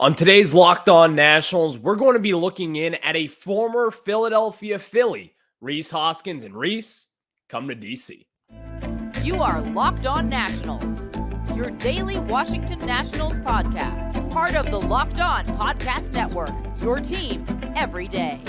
On today's Locked On Nationals, we're going to be looking in at a former Philadelphia Philly, Rhys Hoskins. And Rhys, come to DC. You are Locked On Nationals, your daily Washington Nationals podcast, part of the Locked On Podcast Network, your team every day.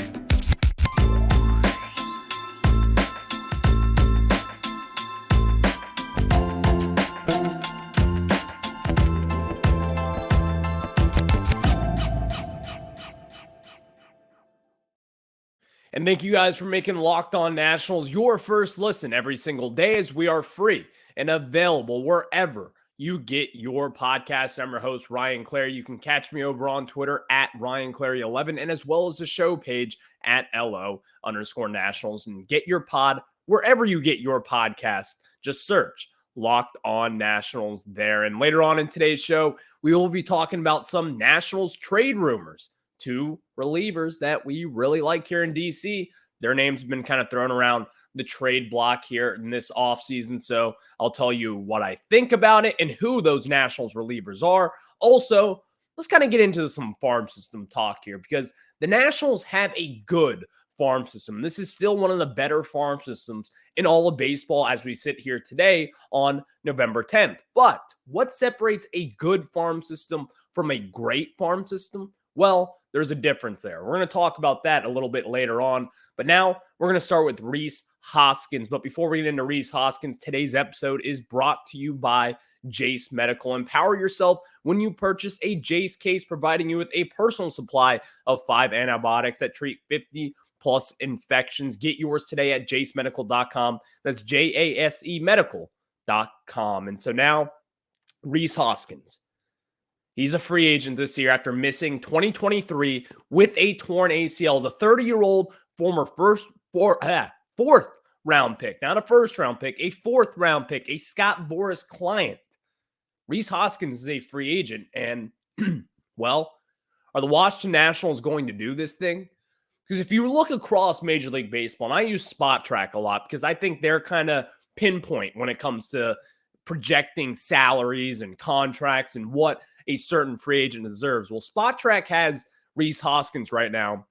And thank you guys for making Locked On Nationals your first listen every single day, as we are free and available wherever you get your podcast. I'm your host, Ryan Clary. You can catch me over on Twitter at RyanClary11 and as well as the show page at LO_Nationals. And get your pod wherever you get your podcast. Just search Locked On Nationals there. And later on in today's show, we will be talking about some Nationals trade rumors. Two relievers that we really like here in DC. Their names have been kind of thrown around the trade block here in this offseason. So I'll tell you what I think about it and who those Nationals relievers are. Also, let's kind of get into some farm system talk here, because the Nationals have a good farm system. This is still one of the better farm systems in all of baseball as we sit here today on November 10th. But what separates a good farm system from a great farm system? Well, there's a difference there. We're going to talk about that a little bit later on. But now we're going to start with Rhys Hoskins. But before we get into Rhys Hoskins, today's episode is brought to you by Jase Medical. Empower yourself when you purchase a Jase case, providing you with a personal supply of 5 antibiotics that treat 50 plus infections. Get yours today at jasemedical.com. That's JASE medical.com. And so now, Rhys Hoskins. He's a free agent this year after missing 2023 with a torn ACL. The 30-year-old former fourth round pick, not a first round pick, a fourth round pick, a Scott Boras client. Rhys Hoskins is a free agent. And, well, are the Washington Nationals going to do this thing? Because if you look across Major League Baseball, and I use Spot Track a lot because I think they're kind of pinpoint when it comes to projecting salaries and contracts and what a certain free agent deserves. Well, Spot Track has Rhys Hoskins right now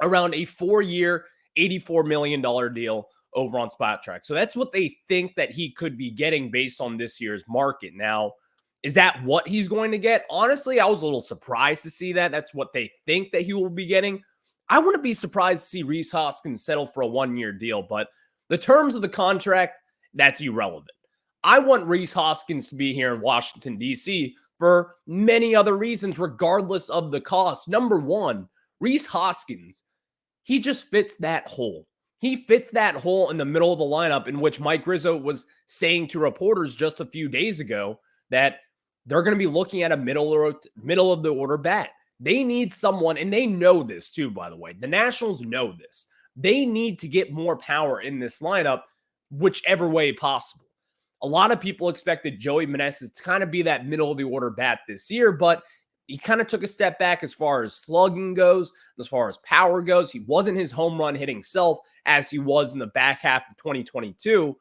around a 4-year, $84 million deal over on Spot Track. So that's what they think that he could be getting based on this year's market. Now, is that what he's going to get? Honestly, I was a little surprised to see that. That's what they think that he will be getting. I wouldn't be surprised to see Rhys Hoskins settle for a 1-year deal, but the terms of the contract, that's irrelevant. I want Rhys Hoskins to be here in Washington, D.C. for many other reasons, regardless of the cost. Number one, Rhys Hoskins, he just fits that hole. He fits that hole in the middle of the lineup, in which Mike Rizzo was saying to reporters just a few days ago that they're going to be looking at a middle of the order bat. They need someone, and they know this too, by the way. The Nationals know this. They need to get more power in this lineup, whichever way possible. A lot of people expected Joey Meneses to kind of be that middle of the order bat this year, but he kind of took a step back as far as slugging goes, as far as power goes. He wasn't his home run hitting self as he was in the back half of 2022,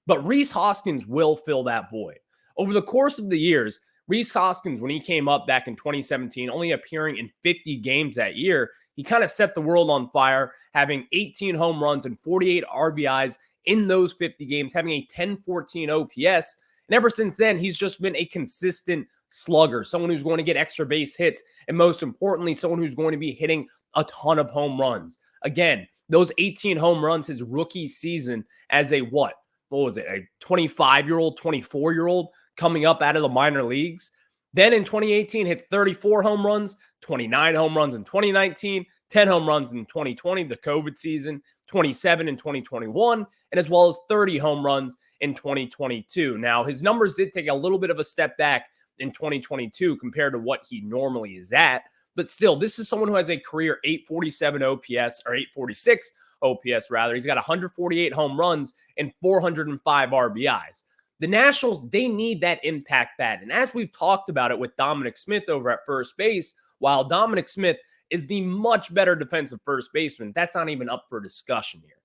but Rhys Hoskins will fill that void. Over the course of the years, Rhys Hoskins, when he came up back in 2017, only appearing in 50 games that year, he kind of set the world on fire, having 18 home runs and 48 RBIs in those 50 games, having a 1014 OPS. And ever since then, he's just been a consistent slugger, someone who's going to get extra base hits, and most importantly, someone who's going to be hitting a ton of home runs. Again, those 18 home runs his rookie season as a what was it, a 25-year-old, 24-year-old coming up out of the minor leagues. Then in 2018, hits 34 home runs, 29 home runs in 2019, 10 home runs in 2020, the COVID season, 27 in 2021, and as well as 30 home runs in 2022. Now, his numbers did take a little bit of a step back in 2022 compared to what he normally is at, but still, this is someone who has a career 847 OPS, or 846 OPS rather. He's got 148 home runs and 405 RBIs. The Nationals, they need that impact bat. And as we've talked about it with Dominic Smith over at first base, while Dominic Smith is the much better defensive first baseman, that's not even up for discussion here.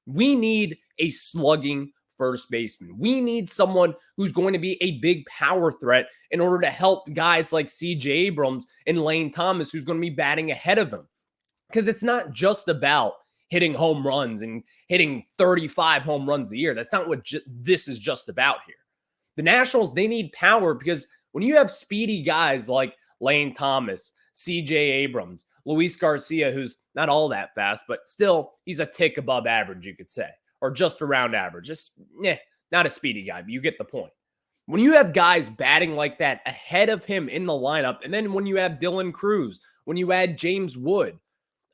We need a slugging first baseman. We need someone who's going to be a big power threat in order to help guys like CJ Abrams and Lane Thomas, who's going to be batting ahead of him. Because it's not just about hitting home runs and hitting 35 home runs a year. That's not what this is just about here. The Nationals, they need power because when you have speedy guys like Lane Thomas, CJ Abrams, Luis Garcia, who's not all that fast, but still he's a tick above average, you could say, or just around average. Just not a speedy guy, but you get the point. When you have guys batting like that ahead of him in the lineup, and then when you have Dylan Cruz, when you add James Wood,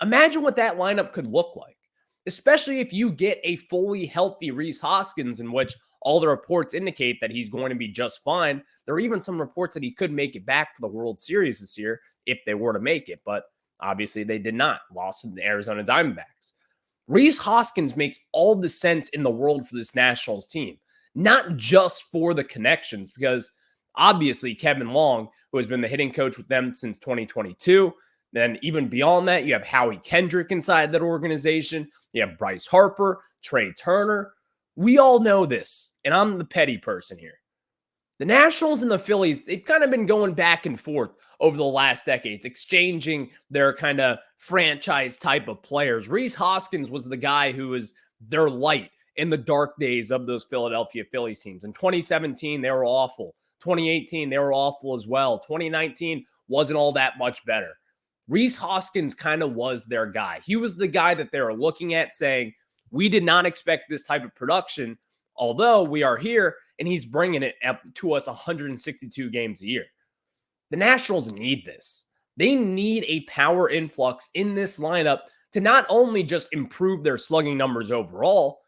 imagine what that lineup could look like, especially if you get a fully healthy Rhys Hoskins, in which all the reports indicate that he's going to be just fine. There are even some reports that he could make it back for the World Series this year if they were to make it, but obviously they did not. Lost to the Arizona Diamondbacks. Rhys Hoskins makes all the sense in the world for this Nationals team, not just for the connections, because obviously Kevin Long, who has been the hitting coach with them since 2022, then even beyond that, you have Howie Kendrick inside that organization. You have Bryce Harper, Trey Turner. We all know this, and I'm the petty person here. The Nationals and the Phillies, they've kind of been going back and forth over the last decades, exchanging their kind of franchise type of players. Rhys Hoskins was the guy who was their light in the dark days of those Philadelphia Phillies teams. In 2017, they were awful. 2018, they were awful as well. 2019 wasn't all that much better. Rhys Hoskins kind of was their guy. He was the guy that they were looking at saying, we did not expect this type of production, although we are here, and he's bringing it up to us 162 games a year. The Nationals need this. They need a power influx in this lineup to not only just improve their slugging numbers overall,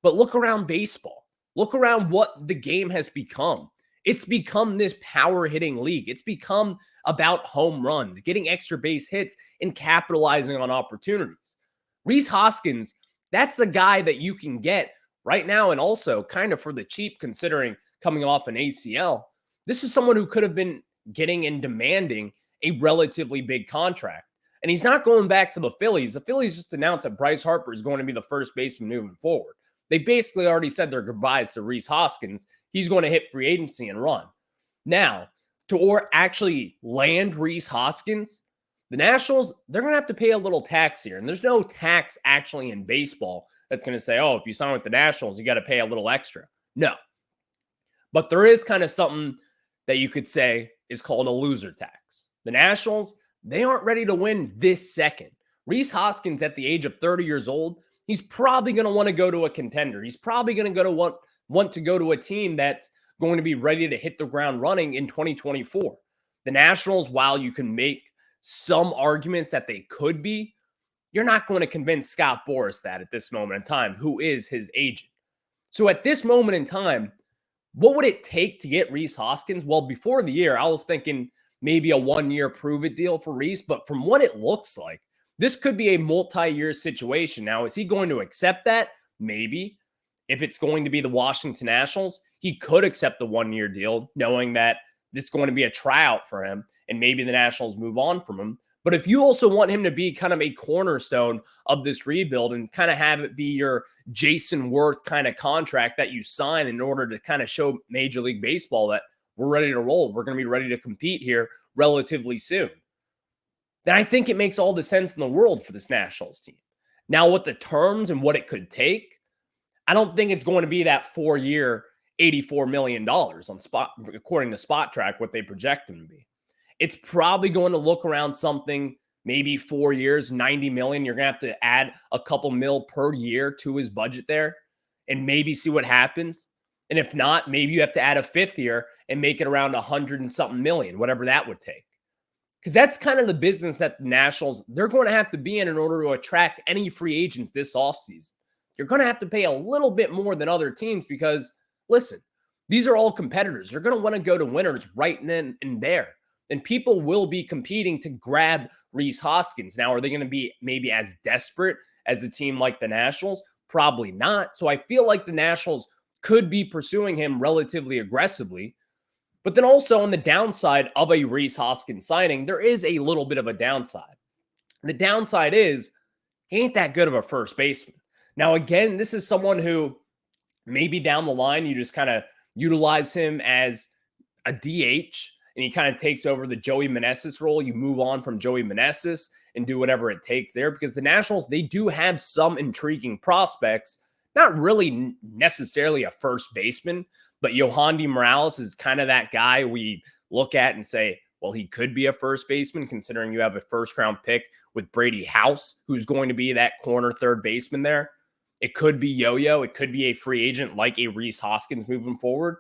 but look around baseball. Look around what the game has become. It's become this power hitting league. It's become about home runs, getting extra base hits, and capitalizing on opportunities. Rhys Hoskins, that's the guy that you can get right now, and also kind of for the cheap considering coming off an ACL. This is someone who could have been getting and demanding a relatively big contract. And he's not going back to the Phillies. The Phillies just announced that Bryce Harper is going to be the first baseman moving forward. They basically already said their goodbyes to Rhys Hoskins. He's going to hit free agency and run. Now, to actually land Rhys Hoskins, the Nationals, they're going to have to pay a little tax here. And there's no tax actually in baseball that's going to say, oh, if you sign with the Nationals, you got to pay a little extra. No. But there is kind of something that you could say is called a loser tax. The Nationals, they aren't ready to win this second. Rhys Hoskins, at the age of 30 years old, he's probably going to want to go to a contender. He's probably going to want to go to a team that's going to be ready to hit the ground running in 2024. The Nationals, while you can make some arguments that they could be, you're not going to convince Scott Boras that at this moment in time, who is his agent. So at this moment in time, what would it take to get Rhys Hoskins? Well, before the year, I was thinking maybe a 1-year prove-it deal for Rhys, but from what it looks like, this could be a multi-year situation. Now, is he going to accept that? Maybe. If it's going to be the Washington Nationals, he could accept the 1-year deal, knowing that it's going to be a tryout for him, and maybe the Nationals move on from him. But if you also want him to be kind of a cornerstone of this rebuild and kind of have it be your Jason Worth kind of contract that you sign in order to kind of show Major League Baseball that we're ready to roll, we're going to be ready to compete here relatively soon, then I think it makes all the sense in the world for this Nationals team. Now, what the terms and what it could take, I don't think it's going to be that 4-year, $84 million on spot, according to Spot Track, what they project him to be. It's probably going to look around something, maybe 4 years, $90 million. You're going to have to add a couple mil per year to his budget there and maybe see what happens. And if not, maybe you have to add a 5th year and make it around 100 and something million, whatever that would take. Because that's kind of the business that the Nationals, they're going to have to be in order to attract any free agents this offseason. You're going to have to pay a little bit more than other teams because, listen, these are all competitors. You're going to want to go to winners right then and there. And people will be competing to grab Rhys Hoskins. Now, are they going to be maybe as desperate as a team like the Nationals? Probably not. So I feel like the Nationals could be pursuing him relatively aggressively. But then also on the downside of a Rhys Hoskins signing, there is a little bit of a downside. The downside is he ain't that good of a first baseman. Now, again, this is someone who Maybe down the line, you just kind of utilize him as a DH and he kind of takes over the Joey Meneses role. You move on from Joey Meneses and do whatever it takes there, because the Nationals, they do have some intriguing prospects, not really necessarily a first baseman, but Yohandy Morales is kind of that guy we look at and say, well, he could be a first baseman, considering you have a first-round pick with Brady House, who's going to be that corner third baseman there. It could be Yo-Yo. It could be a free agent like a Rhys Hoskins moving forward.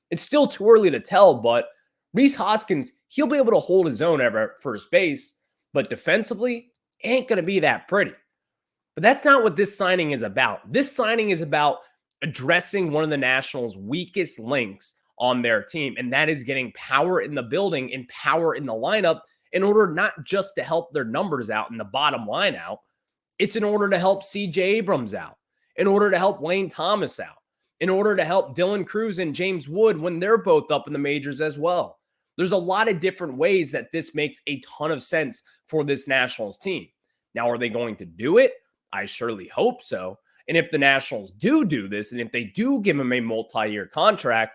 It's still too early to tell, but Rhys Hoskins, he'll be able to hold his own ever at first base, but defensively, it ain't going to be that pretty. But that's not what this signing is about. This signing is about addressing one of the Nationals' weakest links on their team, and that is getting power in the building and power in the lineup in order not just to help their numbers out and the bottom line out. It's in order to help C.J. Abrams out, in order to help Lane Thomas out, in order to help Dylan Cruz and James Wood when they're both up in the majors as well. There's a lot of different ways that this makes a ton of sense for this Nationals team. Now, are they going to do it? I surely hope so. And if the Nationals do this, and if they do give him a multi-year contract,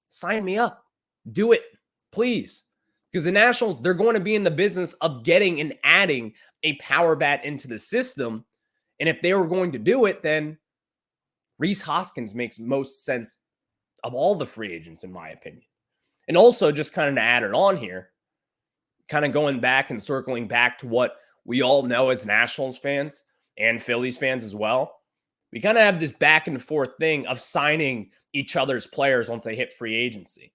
sign me up. Do it, please. Because the Nationals, they're going to be in the business of getting and adding a power bat into the system. And if they were going to do it, then Rhys Hoskins makes most sense of all the free agents, in my opinion. And also, just kind of to add it on here, kind of going back and circling back to what we all know as Nationals fans and Phillies fans as well, we kind of have this back and forth thing of signing each other's players once they hit free agency.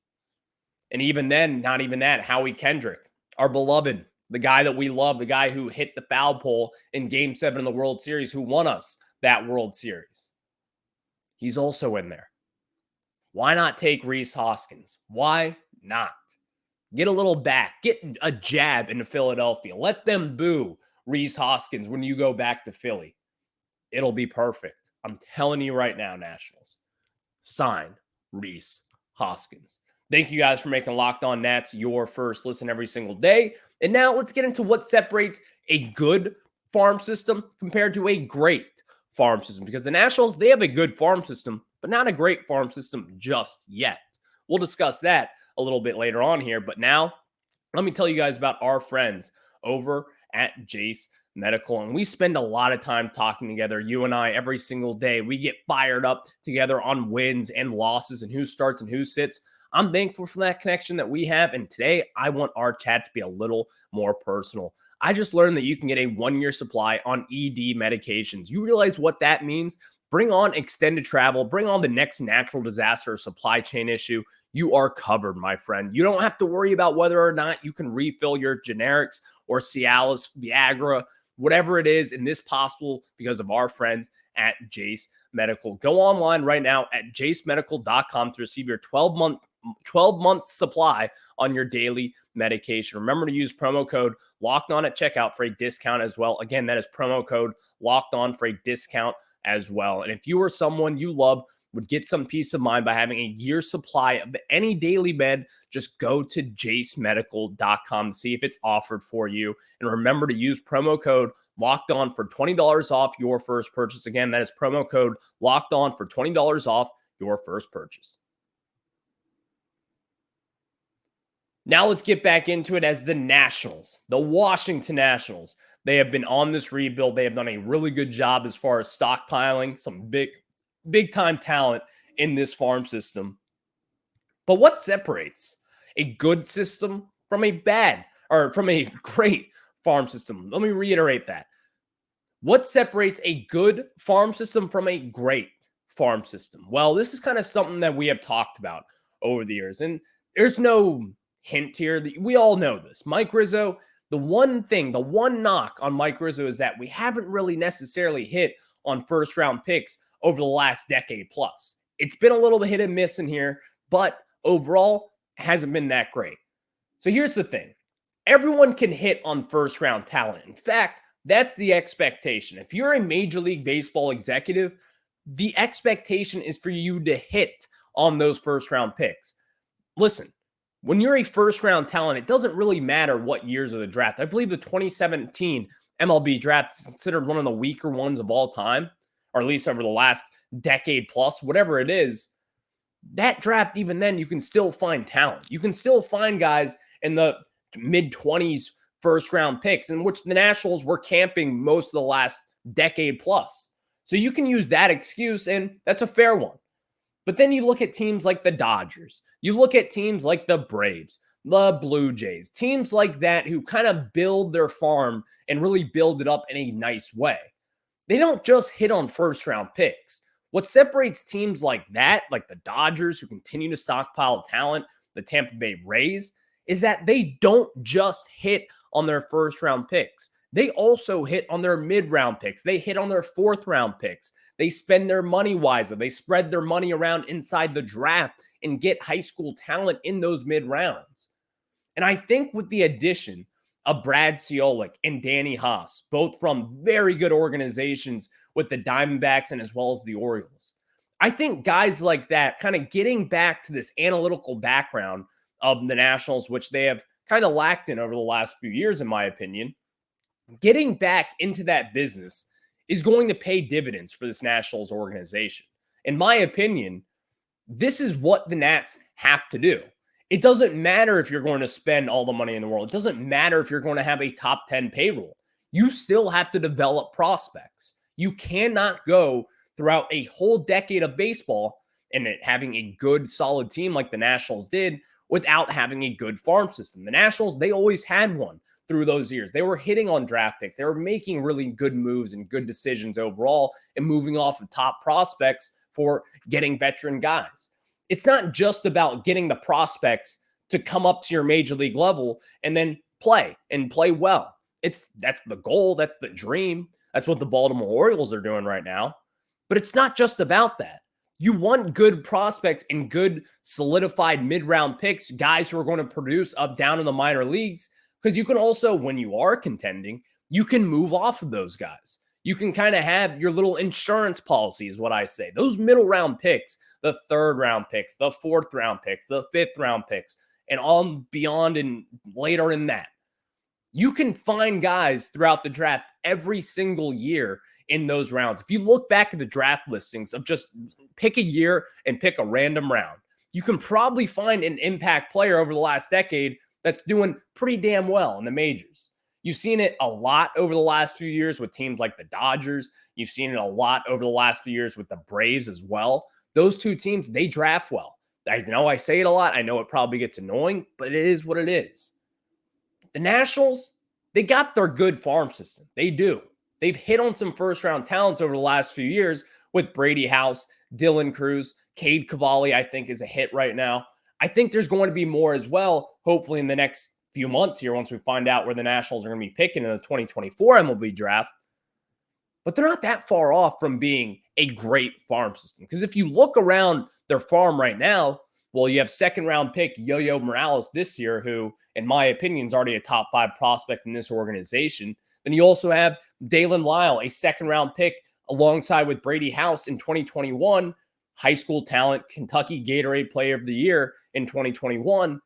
And even then, not even that, Howie Kendrick, our beloved, the guy that we love, the guy who hit the foul pole in Game 7 of the World Series, who won us that World Series. He's also in there. Why not take Rhys Hoskins? Why not? Get a little back. Get a jab into Philadelphia. Let them boo Rhys Hoskins when you go back to Philly. It'll be perfect. I'm telling you right now, Nationals. Sign Rhys Hoskins. Thank you guys for making Locked On Nats your first listen every single day. And now let's get into what separates a good farm system compared to a great farm system. Because the Nationals, they have a good farm system, but not a great farm system just yet. We'll discuss that a little bit later on here. But now, let me tell you guys about our friends over at Jase Medical. And we spend a lot of time talking together, you and I, every single day. We get fired up together on wins and losses and who starts and who sits. I'm thankful for that connection that we have. And today, I want our chat to be a little more personal. I just learned that you can get a 1-year supply on ED medications. You realize what that means? Bring on extended travel. Bring on the next natural disaster or supply chain issue. You are covered, my friend. You don't have to worry about whether or not you can refill your generics or Cialis, Viagra, whatever it is, and this possible because of our friends at Jase Medical. Go online right now at jasemedical.com to receive your 12-month supply on your daily medication. Remember to use promo code LOCKEDON at checkout for a discount as well. Again, that is promo code LOCKEDON for a discount as well. And if you or someone you love would get some peace of mind by having a year's supply of any daily med, just go to jasemedical.com to see if it's offered for you. And remember to use promo code LOCKEDON for $20 off your first purchase. Again, that is promo code LOCKEDON for $20 off your first purchase. Now let's get back into it as the Nationals, the Washington Nationals. They have been on this rebuild. They have done a really good job as far as stockpiling some big time talent in this farm system. But what separates a good system from a bad or from a great farm system? Let me reiterate that. What separates a good farm system from a great farm system? Well, this is kind of something that we have talked about over the years, and there's no hint here. We all know this. Mike Rizzo, the one knock on Mike Rizzo is that we haven't really necessarily hit on first-round picks over the last decade plus. It's been a little bit hit and miss in here, but overall, it hasn't been that great. So here's the thing. Everyone can hit on first-round talent. In fact, that's the expectation. If you're a Major League Baseball executive, the expectation is for you to hit on those first-round picks. Listen, when you're a first-round talent, it doesn't really matter what years of the draft. I believe the 2017 MLB draft is considered one of the weaker ones of all time, or at least over the last decade plus, whatever it is, that draft, even then, you can still find talent. You can still find guys in the mid-20s first-round picks, in which the Nationals were camping most of the last decade plus. So you can use that excuse, and that's a fair one. But then you look at teams like the Dodgers. You look at teams like the Braves, the Blue Jays, teams like that who kind of build their farm and really build it up in a nice way. They don't just hit on first-round picks. What separates teams like that, like the Dodgers, who continue to stockpile talent, the Tampa Bay Rays, is that they don't just hit on their first-round picks. They also hit on their mid-round picks. They hit on their fourth-round picks. They spend their money wisely. They spread their money around inside the draft and get high school talent in those mid-rounds. And I think with the addition of Brad Ciolek and Danny Haas, both from very good organizations with the Diamondbacks and as well as the Orioles, I think guys like that kind of getting back to this analytical background of the Nationals, which they have kind of lacked in over the last few years, in my opinion, getting back into that business is going to pay dividends for this Nationals organization. In my opinion, this is what the Nats have to do. It doesn't matter if you're going to spend all the money in the world. It doesn't matter if you're going to have a top 10 payroll. You still have to develop prospects. You cannot go throughout a whole decade of baseball and having a good, solid team like the Nationals did without having a good farm system. The Nationals, they always had one through those years. They were hitting on draft picks. They were making really good moves and good decisions overall and moving off of top prospects for getting veteran guys. It's not just about getting the prospects to come up to your major league level and then play well. That's the goal. That's the dream. That's what the Baltimore Orioles are doing right now. But it's not just about that. You want good prospects and good solidified mid-round picks, guys who are going to produce up down in the minor leagues, because you can also, when you are contending, you can move off of those guys. You can kind of have your little insurance policy is what I say. Those middle round picks, the third round picks, the fourth round picks, the fifth round picks, and on beyond and later in that. You can find guys throughout the draft every single year in those rounds. If you look back at the draft listings of just pick a year and pick a random round, you can probably find an impact player over the last decade that's doing pretty damn well in the majors. You've seen it a lot over the last few years with teams like the Dodgers. You've seen it a lot over the last few years with the Braves as well. Those two teams, they draft well. I know I say it a lot. I know it probably gets annoying, but it is what it is. The Nationals, they got their good farm system. They do. They've hit on some first-round talents over the last few years with Brady House, Dylan Cruz, Cade Cavalli, I think, is a hit right now. I think there's going to be more as well, hopefully in the next few months here once we find out where the Nationals are going to be picking in the 2024 MLB draft. But they're not that far off from being a great farm system. Because if you look around their farm right now, well, you have second-round pick Yo-Yo Morales this year, who, in my opinion, is already a top 5 prospect in this organization. Then you also have Dalen Lyle, a second-round pick alongside with Brady House in 2021, high school talent, Kentucky Gatorade Player of the Year in 2021.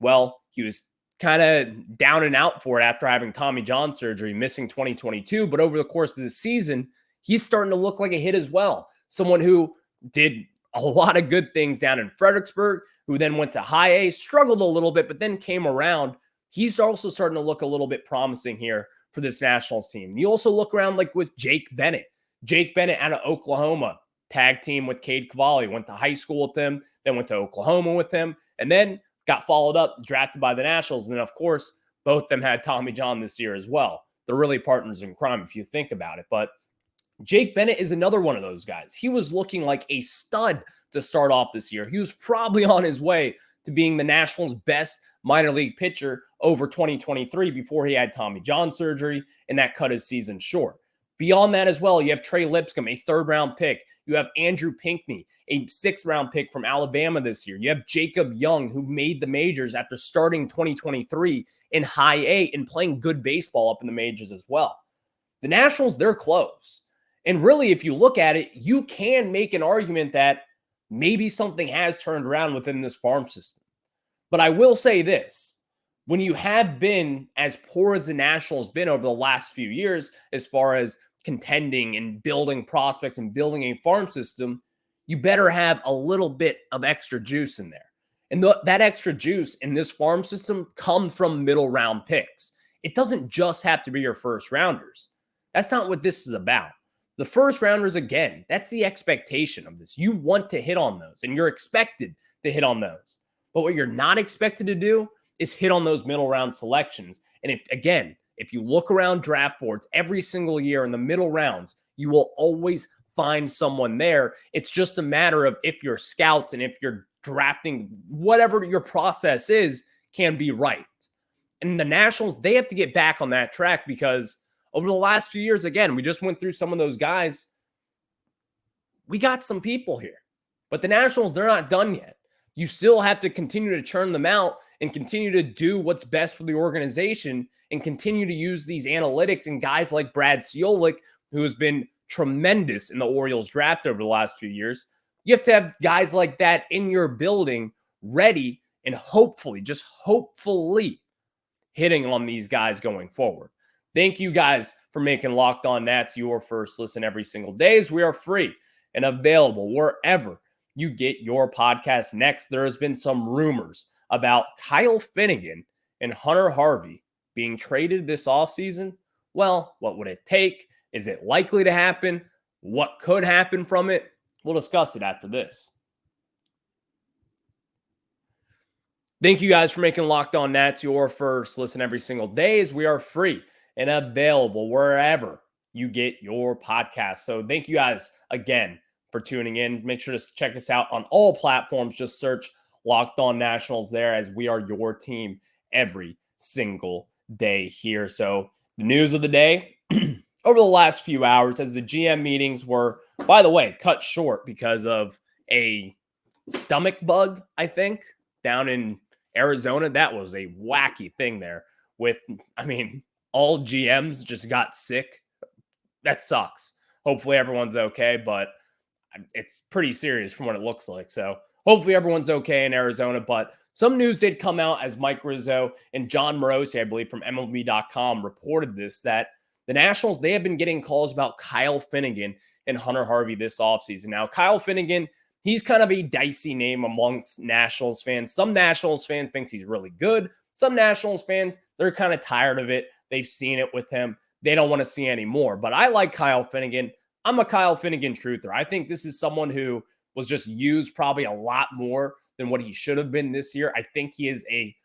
Well, he was kind of down and out for it after having Tommy John surgery, missing 2022. But over the course of the season, he's starting to look like a hit as well. Someone who did a lot of good things down in Fredericksburg, who then went to high A, struggled a little bit, but then came around. He's also starting to look a little bit promising here for this Nationals team. You also look around like with Jake Bennett. Jake Bennett out of Oklahoma, tag team with Cade Cavalli, went to high school with him, then went to Oklahoma with him, and then got followed up, drafted by the Nationals. And then, of course, both of them had Tommy John this year as well. They're really partners in crime if you think about it. But Jake Bennett is another one of those guys. He was looking like a stud to start off this year. He was probably on his way to being the Nationals' best minor league pitcher over 2023 before he had Tommy John surgery, and that cut his season short. Beyond that as well, you have Trey Lipscomb, a third-round pick. You have Andrew Pinckney, a sixth-round pick from Alabama this year. You have Jacob Young, who made the majors after starting 2023 in high A and playing good baseball up in the majors as well. The Nationals, they're close. And really, if you look at it, you can make an argument that maybe something has turned around within this farm system. But I will say this. When you have been as poor as the Nationals been over the last few years, as far as contending and building prospects and building a farm system, you better have a little bit of extra juice in there. And that extra juice in this farm system comes from middle round picks. It doesn't just have to be your first rounders. That's not what this is about. The first rounders, again, that's the expectation of this. You want to hit on those, and you're expected to hit on those. But what you're not expected to do is hit on those middle round selections. And if you look around draft boards every single year in the middle rounds, you will always find someone there. It's just a matter of if your scouts and if you're drafting, whatever your process is, can be right. And the Nationals, they have to get back on that track because over the last few years, again, we just went through some of those guys. We got some people here. But the Nationals, they're not done yet. You still have to continue to churn them out and continue to do what's best for the organization and continue to use these analytics and guys like Brad Ciolek, who has been tremendous in the Orioles draft over the last few years. You have to have guys like that in your building ready and hopefully, just hopefully, hitting on these guys going forward. Thank you guys for making Locked On Nats your first listen every single day, as we are free and available wherever you get your podcast. Next, there has been some rumors about Kyle Finnegan and Hunter Harvey being traded this offseason. Well, what would it take? Is it likely to happen? What could happen from it? We'll discuss it after this. Thank you guys for making Locked On Nats your first listen every single day, as we are free and available wherever you get your podcast. So thank you guys again for tuning in. Make sure to check us out on all platforms. Just search Locked On Nationals there, as we are your team every single day here. So the news of the day over the last few hours, as the GM meetings were, by the way, cut short because of a stomach bug, I think, down in Arizona. That was a wacky thing there with, all GMs just got sick. That sucks. Hopefully everyone's okay, but it's pretty serious from what it looks like. So hopefully everyone's okay in Arizona. But some news did come out, as Mike Rizzo and John Morosi, I believe, from MLB.com reported this, that the Nationals, they have been getting calls about Kyle Finnegan and Hunter Harvey this offseason. Now, Kyle Finnegan, he's kind of a dicey name amongst Nationals fans. Some Nationals fans think he's really good. Some Nationals fans, they're kind of tired of it. They've seen it with him. They don't want to see any more. But I like Kyle Finnegan. I'm a Kyle Finnegan truther. I think this is someone who was just used probably a lot more than what he should have been this year. I think he is a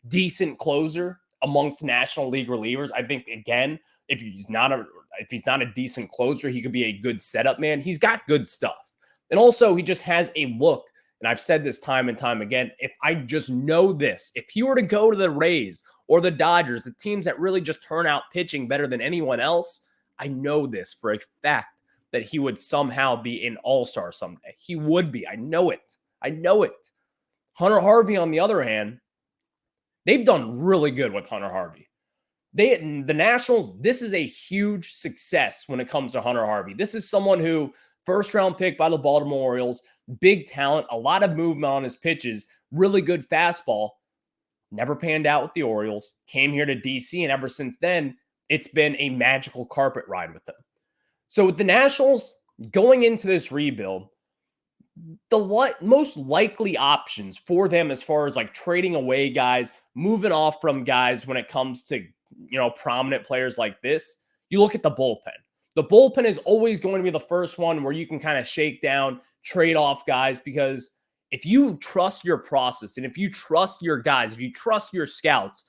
decent closer amongst National League relievers. I think, again, if he's not a decent closer, he could be a good setup man. He's got good stuff. And also, he just has a look, and I've said this time and time again, if I just know this, if he were to go to the Rays or the Dodgers, the teams that really just turn out pitching better than anyone else, I know this for a fact that he would somehow be an all-star someday. He would be. I know it. Hunter Harvey, on the other hand, they've done really good with Hunter Harvey. The Nationals, this is a huge success when it comes to Hunter Harvey. This is someone who, first-round pick by the Baltimore Orioles, big talent, a lot of movement on his pitches, really good fastball, never panned out with the Orioles, came here to DC, and ever since then, it's been a magical carpet ride with them. So with the Nationals going into this rebuild, the most likely options for them as far as like trading away guys, moving off from guys when it comes to, prominent players like this, you look at the bullpen. The bullpen is always going to be the first one where you can kind of shake down, trade off guys, because if you trust your process and if you trust your guys, if you trust your scouts,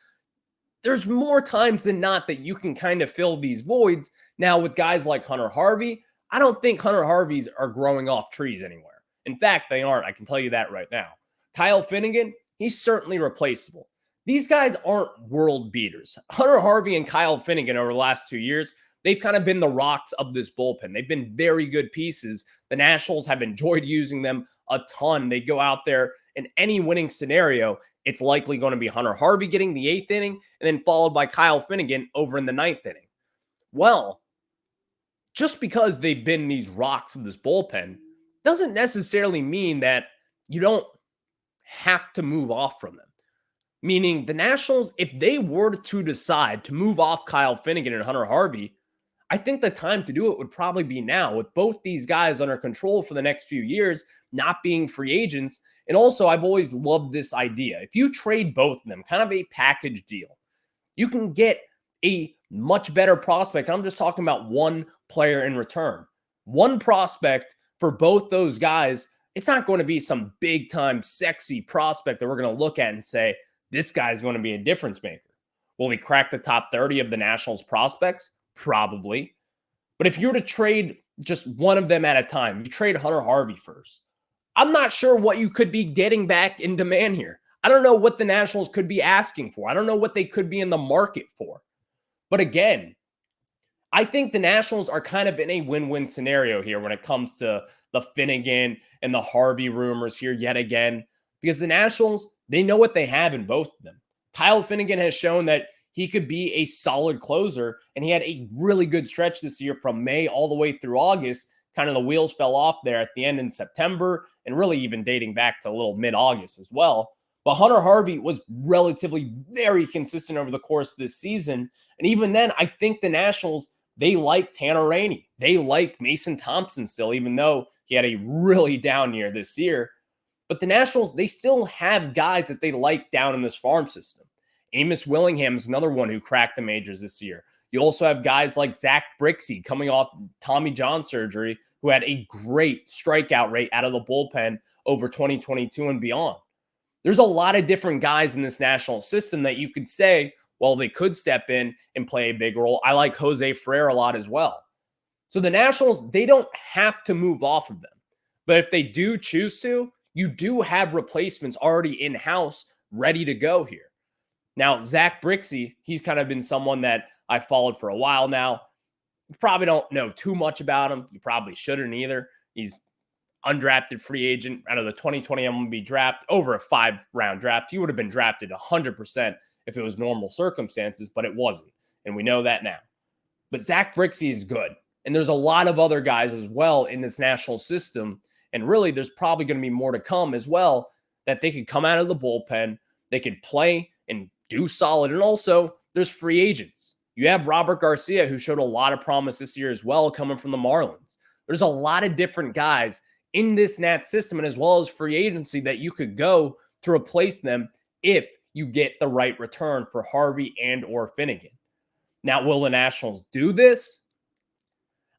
there's more times than not that you can kind of fill these voids. Now, with guys like Hunter Harvey, I don't think Hunter Harveys are growing off trees anywhere. In fact, they aren't. I can tell you that right now. Kyle Finnegan, he's certainly replaceable. These guys aren't world beaters. Hunter Harvey and Kyle Finnegan over the last 2 years, they've kind of been the rocks of this bullpen. They've been very good pieces. The Nationals have enjoyed using them a ton. They go out there in any winning scenario, it's likely going to be Hunter Harvey getting the 8th inning and then followed by Kyle Finnegan over in the 9th inning. Well, just because they've been these rocks of this bullpen doesn't necessarily mean that you don't have to move off from them. Meaning the Nationals, if they were to decide to move off Kyle Finnegan and Hunter Harvey, I think the time to do it would probably be now, with both these guys under control for the next few years, not being free agents. And also, I've always loved this idea. If you trade both of them, kind of a package deal, you can get a much better prospect. I'm just talking about one player in return. One prospect for both those guys. It's not going to be some big time sexy prospect that we're going to look at and say, this guy's going to be a difference maker. Will he crack the top 30 of the Nationals prospects? Probably. But if you were to trade just one of them at a time, you trade Hunter Harvey first. I'm not sure what you could be getting back in demand here. I don't know what the Nationals could be asking for. I don't know what they could be in the market for. But again, I think the Nationals are kind of in a win-win scenario here when it comes to the Finnegan and the Harvey rumors here yet again, because the Nationals, they know what they have in both of them. Kyle Finnegan has shown that he could be a solid closer, and he had a really good stretch this year from May all the way through August. Kind of the wheels fell off there at the end in September, and really even dating back to a little mid-August as well. But Hunter Harvey was relatively very consistent over the course of this season. And even then, I think the Nationals, they like Tanner Rainey. They like Mason Thompson still, even though he had a really down year this year. But the Nationals, they still have guys that they like down in this farm system. Amos Willingham is another one who cracked the majors this year. You also have guys like Zach Brixey coming off Tommy John surgery, who had a great strikeout rate out of the bullpen over 2022 and beyond. There's a lot of different guys in this national system that you could say, well, they could step in and play a big role. I like Jose Ferrer a lot as well. So the Nationals, they don't have to move off of them. But if they do choose to, you do have replacements already in-house ready to go here. Now, Zach Brixey, he's kind of been someone that I followed for a while now. You probably don't know too much about him. You probably shouldn't either. He's undrafted free agent out of the 2020 MLB draft, over a 5-round draft. He would have been drafted 100% if it was normal circumstances, but it wasn't. And we know that now. But Zach Brixey is good. And there's a lot of other guys as well in this national system. And really, there's probably going to be more to come as well, that they could come out of the bullpen. They could play and do solid. And also, there's free agents. You have Robert Garcia, who showed a lot of promise this year as well, coming from the Marlins. There's a lot of different guys in this Nats system, and as well as free agency, that you could go to replace them if you get the right return for Harvey and or Finnegan. Now, will the Nationals do this?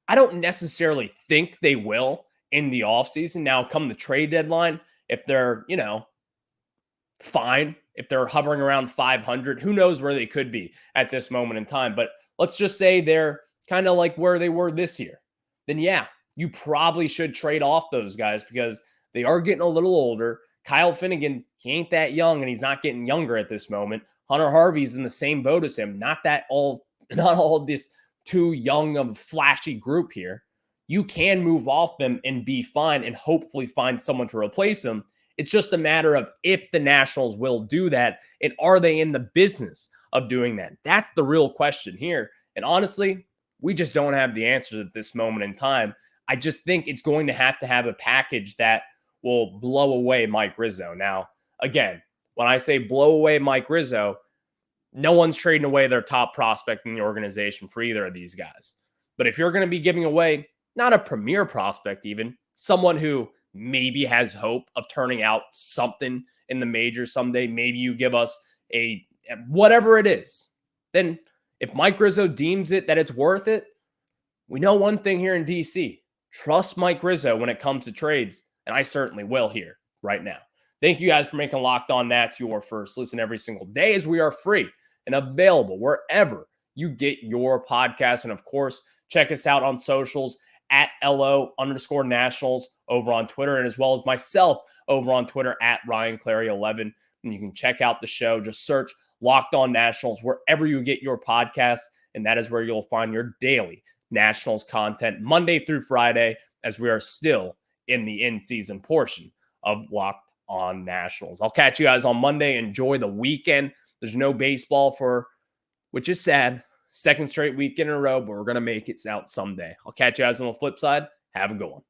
I don't necessarily think they will in the offseason. Now, come the trade deadline, if they're, fine, if they're hovering around 500, who knows where they could be at this moment in time. But let's just say they're kind of like where they were this year. Then, yeah, you probably should trade off those guys because they are getting a little older. Kyle Finnegan, he ain't that young, and he's not getting younger at this moment. Hunter Harvey's in the same boat as him. Not all this too young of a flashy group here. You can move off them and be fine and hopefully find someone to replace them. It's just a matter of if the Nationals will do that, and are they in the business of doing that? That's the real question here. And honestly, we just don't have the answers at this moment in time. I just think it's going to have a package that will blow away Mike Rizzo. Now, again, when I say blow away Mike Rizzo, no one's trading away their top prospect in the organization for either of these guys. But if you're going to be giving away not a premier prospect even, someone who maybe has hope of turning out something in the majors someday, maybe you give us a whatever it is, then if Mike Rizzo deems it that it's worth it, we know one thing here in DC. Trust Mike Rizzo when it comes to trades, and I certainly will here right now. Thank you guys for making Locked On Nats your first listen every single day, as we are free and available wherever you get your podcast. And of course, check us out on socials at LO_Nationals over on Twitter, and as well as myself over on Twitter at Ryan Clary 11. And you can check out the show. Just search Locked On Nationals wherever you get your podcasts, and that is where you'll find your daily Nationals content Monday through Friday, as we are still in the in-season portion of Locked On Nationals. I'll catch you guys on Monday. Enjoy the weekend. There's no baseball which is sad, second straight weekend in a row, but we're going to make it out someday. I'll catch you guys on the flip side. Have a good one.